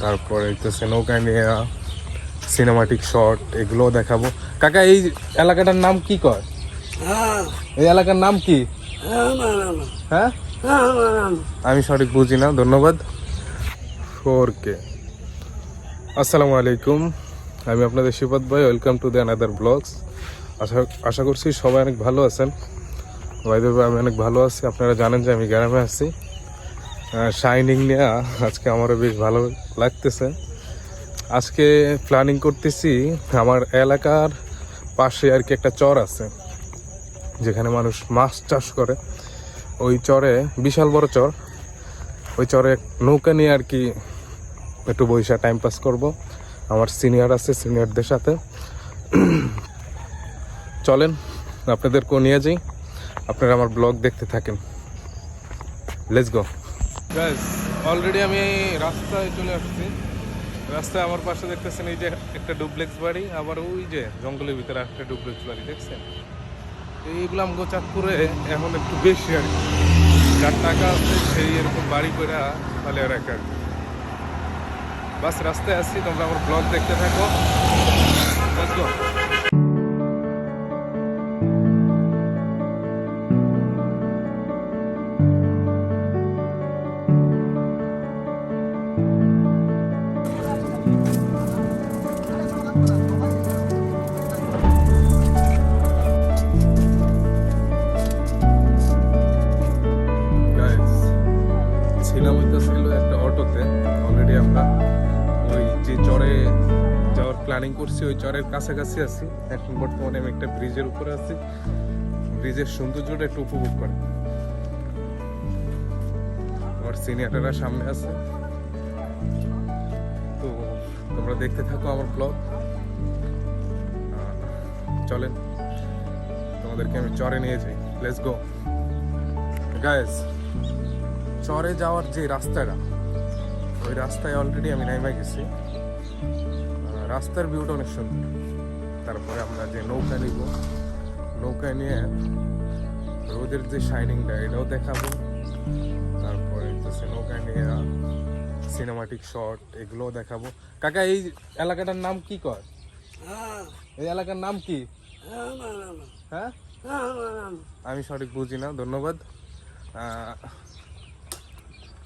তারপরে হইতেছে নৌকা নিয়ে সিনেমাটিক শট এগুলোও দেখাবো। কাকা এই এলাকাটার নাম কি কয়? এই এলাকার নাম কি? হ্যাঁ আমি সঠিক বুঝি না, ধন্যবাদ। 4K। আসসালামু আলাইকুম, আমি আপনাদের শিবত ভাই। Welcome to the another blogs. আশা করছি সবাই অনেক ভালো আছেন। ভাইদের আমি অনেক ভালো আছি। আপনারা জানেন যে আমি গ্রামে আছি। শাইনিং নিয়ে আজকে আমারও বেশ ভালো লাগতেছে। আজকে প্ল্যানিং করতেছি, আমার এলাকার পাশে আর কি একটা চর আছে যেখানে মানুষ মাছ চাষ করে। ওই চরে, বিশাল বড় চর, ওই চরে নৌকা নিয়ে আর কি একটু বৈশা টাইম পাস করব। আমার সিনিয়র আছে, সিনিয়রদের সাথে চলেন আপনাদেরকেও নিয়ে যাই, আপনারা আমার ব্লগ দেখতে থাকেন। Let's go guys. অলরেডি আমি রাস্তায় চলে আসছি। রাস্তায় আমার পাশে দেখতেছেন এই যে একটা ডুপ্লেক্স বাড়ি, আবার ওই যে জঙ্গলের ভিতরে একটা ডুপ্লেক্স বাড়ি দেখছেন। এইগুলো আমগো চাঁদপুরে এখন একটু বেশি আর কি। যার টাকা আছে সেই এরকম বাড়ি করে তাহলে আর এক। বাস রাস্তায় আসছি, তোমরা আমার ব্লগ দেখতে থাকো। Let's go. ছিলাম হইতেছিল একটা অটোতে। অলরেডি আমরা ওই যে চরে যাওয়ার প্ল্যানিং করছি, ওই চরের কাছাকাছি আছি। এখন বর্তমানে আমি একটা ব্রিজের উপরে আছি। ব্রিজের সৌন্দর্যটা একটু উপভোগ করে। আমার সিনিয়ররা সামনে আছে, তো তোমরা দেখতে থাকো আমার ব্লগ। চলেন তোমাদেরকে আমি চরে নিয়ে যাই। Let's go guys. চরে যাওয়ার যে রাস্তাটা, ওই রাস্তায় অলরেডি আমি নাইমা গেছি। রাস্তার ভিউটা অনেক সুন্দর। তারপরে আমরা যে নৌকা নিব, নৌকা নিয়ে রোদের যে শাইনিংটা এটাও দেখাবো। তারপরে হচ্ছে নৌকা নিয়ে সিনেমাটিক শট এগুলোও দেখাবো। কাকা এই এলাকাটার নাম কি কয়? এই এলাকার নাম কি? হ্যাঁ আমি সঠিক বুঝি না, ধন্যবাদ।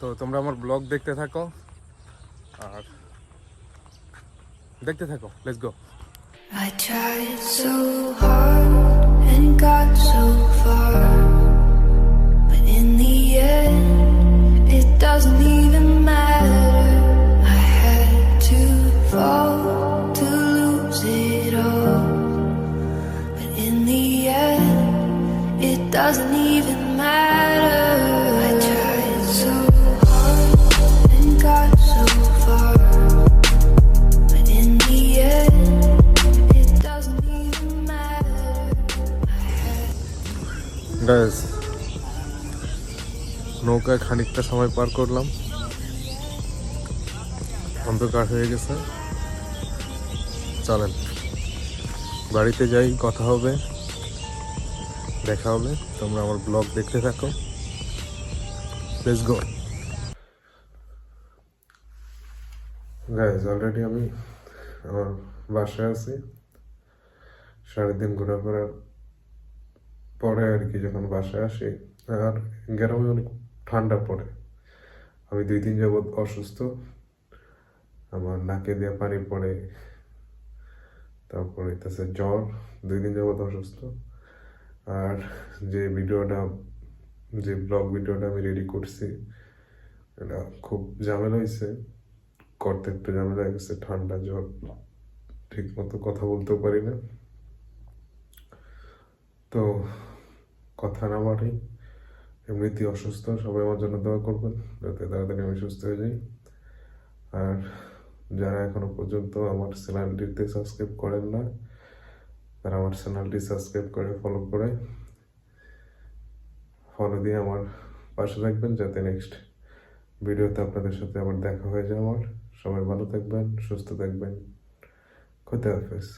তো তোমরা আমার ব্লগ দেখতে থাকো আর দেখতে থাকো। Let's go. I tried so hard and got so far, but in the end it doesn't even matter. I had to fall to lose it all, but in the end it doesn't even matter. I tried so hard and got so far, but in the end it doesn't even matter. Guys, নৌকায় খানিকটা সময় পার করলাম। অন্ধকার হয়ে গেছে। চলেন বাড়িতে যাই, কথা হবে, দেখা হবে। তোমরা আমার ব্লগ দেখতে থাকো। Let's go guys. অলরেডি আমি আমার বাসায় আছি। সারাদিন ঘোরাফেরার পরে আর কি যখন বাসায় আসি, আর গ্রামে অনেক ঠান্ডা পড়ে। আমি 2 দিন যাবৎ অসুস্থ, আমার নাকে দিয়ে পানি পড়ে। তারপরে হইতেছে জ্বর, 2 দিন যাবৎ অসুস্থ। আর যে ব্লগ ভিডিওটা আমি রেডি করছি, এটা খুব ঝামেলা হয়েছে করতে, একটু ঝামেলা হয়ে গেছে। ঠান্ডা জ্বর, ঠিক মতো কথা বলতেও পারি না। তো কথা না বাড়াই, এমনিতেই অসুস্থ। সবাই আমার জন্য দোয়া করবেন যাতে তাড়াতাড়ি আমি সুস্থ হয়ে যাই। আর যারা এখনো পর্যন্ত আমার চ্যানেলটিতে সাবস্ক্রাইব করেন না, তারা আমার চ্যানেলটি সাবস্ক্রাইব করে ফলো দিয়ে আমার পাশে থাকবেন, যাতে নেক্সট ভিডিওতে আপনাদের সাথে আবার দেখা হয়ে যায় আমার। সবাই ভালো থাকবেন, সুস্থ থাকবেন। খোদা হাফেজ।